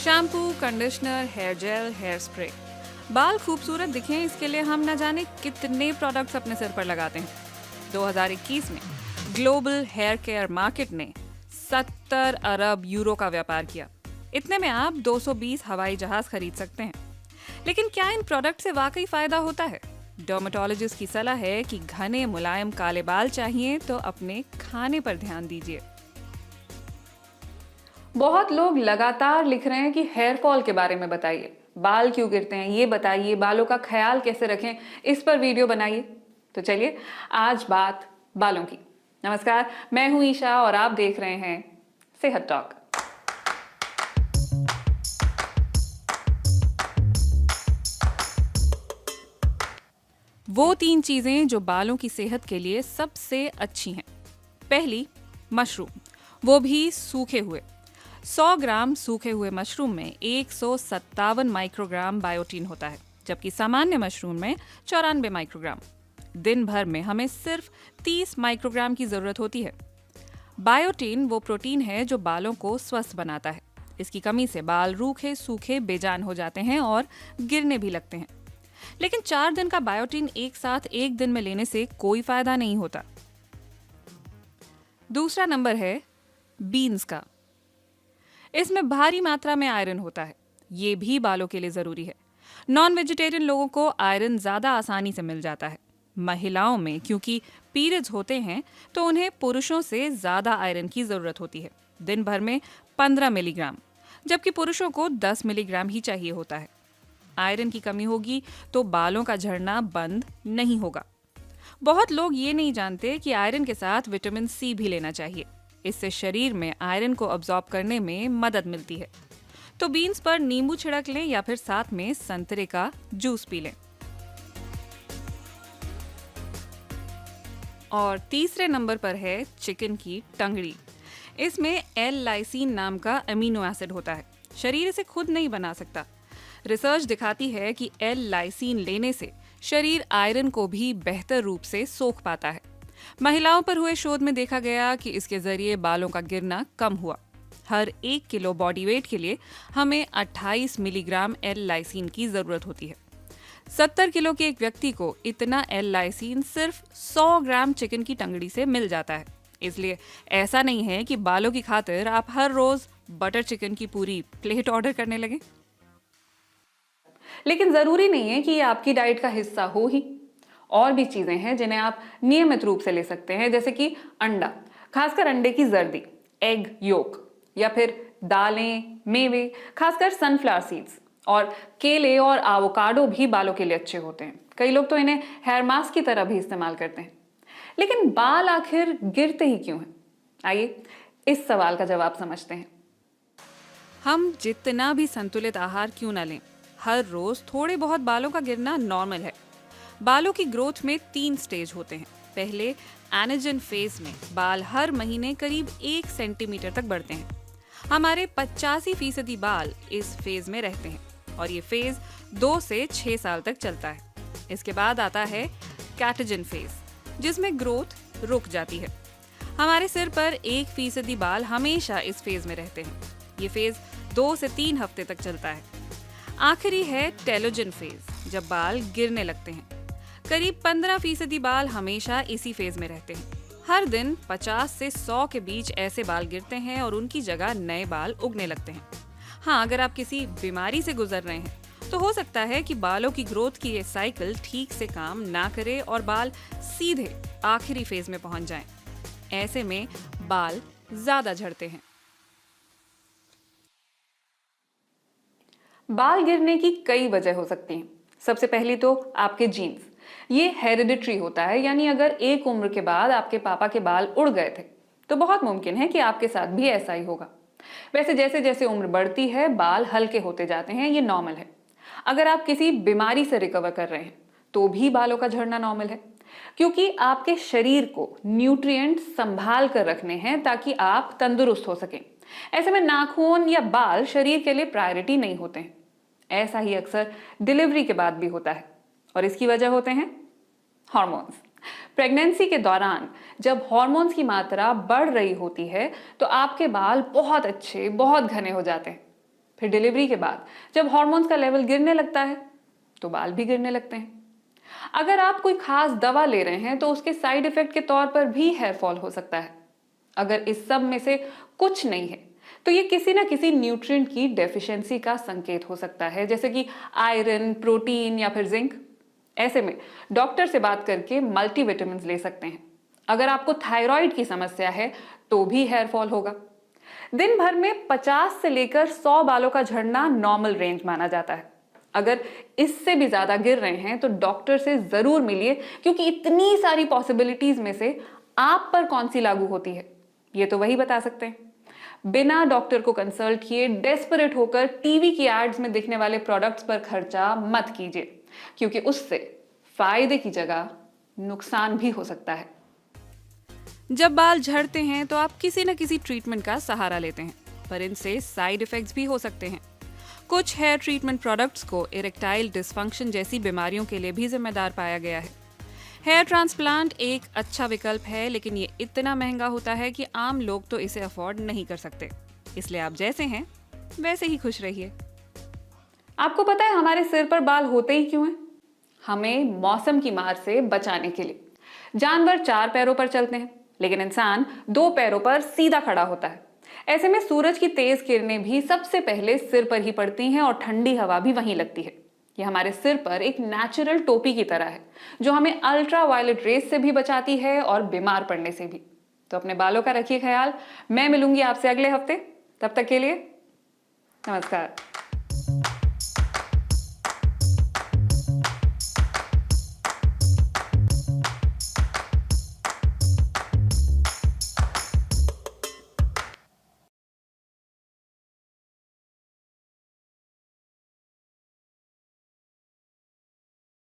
Shampoo, conditioner, hair gel, hair spray. बाल खूबसूरत दिखें इसके लिए हम न जाने कितने प्रोडक्ट्स अपने सिर पर लगाते हैं। 2021 में ग्लोबल हेयर केयर मार्केट ने 70 अरब यूरो का व्यापार किया। इतने में आप 220 हवाई जहाज खरीद सकते हैं। लेकिन क्या इन प्रोडक्ट से वाकई फायदा होता है? डर्मेटोलॉजिस्ट की सलाह है कि घने मुलायम काले बाल चाहिए तो अपने खाने पर ध्यान दीजिए। बहुत लोग लगातार लिख रहे हैं कि हेयर फॉल के बारे में बताइए, बाल क्यों गिरते हैं ये बताइए, बालों का ख्याल कैसे रखें इस पर वीडियो बनाइए। तो चलिए आज बात बालों की। नमस्कार, मैं हूं ईशा और आप देख रहे हैं सेहत टॉक। वो 3 चीजें जो बालों की सेहत के लिए सबसे अच्छी हैं। पहली, मशरूम, वो भी सूखे हुए। 100 ग्राम सूखे हुए मशरूम में 157 माइक्रोग्राम बायोटीन होता है, जबकि सामान्य मशरूम में 94 माइक्रोग्राम। दिन भर में हमें सिर्फ 30 माइक्रोग्राम की जरूरत होती है। बायोटीन वो प्रोटीन है जो बालों को स्वस्थ बनाता है। इसकी कमी से बाल रूखे सूखे बेजान हो जाते हैं और गिरने भी लगते हैं। लेकिन 4 दिन का बायोटीन एक साथ एक दिन में लेने से कोई फायदा नहीं होता। दूसरा नंबर है बीन्स का। इसमें भारी मात्रा में आयरन होता है। ये भी बालों के लिए जरूरी है। नॉन वेजिटेरियन लोगों को आयरन ज्यादा आसानी से मिल जाता है। महिलाओं में क्योंकि पीरियड्स होते हैं तो उन्हें पुरुषों से ज्यादा आयरन की जरूरत होती है, दिन भर में 15 मिलीग्राम, जबकि पुरुषों को 10 मिलीग्राम ही चाहिए होता है। आयरन की कमी होगी तो बालों का झड़ना बंद नहीं होगा। बहुत लोग ये नहीं जानते कि आयरन के साथ विटामिन सी भी लेना चाहिए। इससे शरीर में आयरन को अब्सॉर्ब करने में मदद मिलती है। तो बीन्स पर नींबू छिड़क लें या फिर साथ में संतरे का जूस पी लें। और तीसरे नंबर पर है चिकन की टंगड़ी। इसमें एल लाइसीन नाम का अमीनो एसिड होता है। शरीर इसे खुद नहीं बना सकता। रिसर्च दिखाती है कि एल लाइसीन लेने से शरीर आयरन को भी बेहतर रूप से सोख पाता है। महिलाओं पर हुए शोध में देखा गया कि इसके जरिए बालों का गिरना कम हुआ। हर 1 किलो बॉडी वेट के लिए हमें 28 मिलीग्राम एल लाइसीन की जरूरत होती है। 70 किलो के एक व्यक्ति को इतना एल लाइसीन सिर्फ 100 ग्राम चिकन की टंगड़ी से मिल जाता है। इसलिए ऐसा नहीं है कि बालों की खातिर आप हर रोज बटर चिकन की पूरी प्लेट ऑर्डर करने लगे। लेकिन जरूरी नहीं है कि ये आपकी डाइट का हिस्सा हो ही। और भी चीजें हैं जिन्हें आप नियमित रूप से ले सकते हैं, जैसे कि अंडा, खासकर अंडे की जर्दी, एग योक, या फिर दालें, मेवे, खासकर सनफ्लावर सीड्स, और केले और एवोकाडो भी बालों के लिए अच्छे होते हैं। कई लोग तो इन्हें हेयर मास्क की तरह भी इस्तेमाल करते हैं। लेकिन बाल आखिर गिरते ही क्यों हैं? आइए इस सवाल का जवाब समझते हैं। हम जितना भी संतुलित आहार क्यों न लें, हर रोज थोड़े बहुत बालों का गिरना नॉर्मल है। बालों की ग्रोथ में 3 स्टेज होते हैं। पहले एनाजन फेज में बाल हर महीने करीब 1 सेंटीमीटर तक बढ़ते हैं। हमारे 85% बाल इस फेज में रहते हैं और ये फेज 2 से 6 साल तक चलता है। इसके बाद आता है कैटाजन फेज, जिसमें ग्रोथ रुक जाती है। हमारे सिर पर 1% बाल हमेशा इस फेज में रहते हैं। ये फेज 2 से 3 हफ्ते तक चलता है। आखिरी है टेलोजन फेज, जब बाल गिरने लगते हैं। करीब 15% बाल हमेशा इसी फेज में रहते हैं। हर दिन 50 से 100 के बीच ऐसे बाल गिरते हैं और उनकी जगह नए बाल उगने लगते हैं। हाँ, अगर आप किसी बीमारी से गुजर रहे हैं तो हो सकता है कि बालों की ग्रोथ की ये साइकिल ठीक से काम ना करे और बाल सीधे आखिरी फेज में पहुंच जाएं। ऐसे में बाल ज्यादा झड़ते हैं। बाल गिरने की कई वजह हो सकती हैं। सबसे पहली तो आपके जीन्स। ये हेरिडिटरी होता है, यानी अगर एक उम्र के बाद आपके पापा के बाल उड़ गए थे तो बहुत मुमकिन है कि आपके साथ भी ऐसा ही होगा। वैसे जैसे जैसे उम्र बढ़ती है बाल हल्के होते जाते हैं, ये नॉर्मल है। अगर आप किसी बीमारी से रिकवर कर रहे हैं तो भी बालों का झड़ना नॉर्मल है, क्योंकि आपके शरीर को न्यूट्रिएंट संभाल कर रखने हैं ताकि आप तंदुरुस्त हो सकें। ऐसे में नाखून या बाल शरीर के लिए प्रायोरिटी नहीं होते हैं। ऐसा ही अक्सर डिलीवरी के बाद भी होता है और इसकी वजह होते हैं हार्मोन्स। प्रेगनेंसी के दौरान जब हार्मोन्स की मात्रा बढ़ रही होती है तो आपके बाल बहुत अच्छे, बहुत घने हो जाते हैं। फिर डिलीवरी के बाद जब हार्मोन्स का लेवल गिरने लगता है तो बाल भी गिरने लगते हैं। अगर आप कोई खास दवा ले रहे हैं तो उसके साइड इफेक्ट के तौर पर भी हेयर फॉल हो सकता है। अगर इस सब में से कुछ नहीं है तो ये किसी ना किसी न्यूट्रिएंट की डेफिशिएंसी का संकेत हो सकता है, जैसे कि आयरन, प्रोटीन या फिर जिंक। ऐसे में डॉक्टर से बात करके मल्टीविटामिन ले सकते हैं। अगर आपको थायराइड की समस्या है तो भी हेयर फॉल होगा। दिन भर में 50 से लेकर 100 बालों का झड़ना नॉर्मल रेंज माना जाता है। अगर इससे भी ज्यादा गिर रहे हैं तो डॉक्टर से जरूर मिलिए, क्योंकि इतनी सारी पॉसिबिलिटीज में से आप पर कौन सी लागू होती है ये तो वही बता सकते हैं। बिना डॉक्टर को कंसल्ट किए डेस्परेट होकर टीवी की एड्स में दिखने वाले प्रोडक्ट्स पर खर्चा मत कीजिए, क्योंकि उससे फायदे की जगह नुकसान भी हो सकता है। जब बाल झड़ते हैं तो आप किसी न किसी ट्रीटमेंट का सहारा लेते हैं, पर इनसे साइड इफेक्ट्स भी हो सकते हैं। कुछ हेयर ट्रीटमेंट प्रोडक्ट्स को इरेक्टाइल डिसफंक्शन जैसी बीमारियों के लिए भी जिम्मेदार पाया गया है। हेयर ट्रांसप्लांट एक अच्छा विकल्प है, लेकिन ये इतना महंगा होता है कि आम लोग तो इसे अफोर्ड नहीं कर सकते। इसलिए आप जैसे हैं वैसे ही खुश रहिए। आपको पता है हमारे सिर पर बाल होते ही क्यों हैं? हमें मौसम की मार से बचाने के लिए। जानवर 4 पैरों पर चलते हैं, लेकिन इंसान 2 पैरों पर सीधा खड़ा होता है। ऐसे में सूरज की तेज किरणें भी सबसे पहले सिर पर ही पड़ती हैं और ठंडी हवा भी वहीं लगती है। ये हमारे सिर पर एक नेचुरल टोपी की तरह है, जो हमें अल्ट्रा वायलेट रेस से भी बचाती है और बीमार पड़ने से भी। तो अपने बालों का रखिए ख्याल। मैं मिलूंगी आपसे अगले हफ्ते। तब तक के लिए नमस्कार।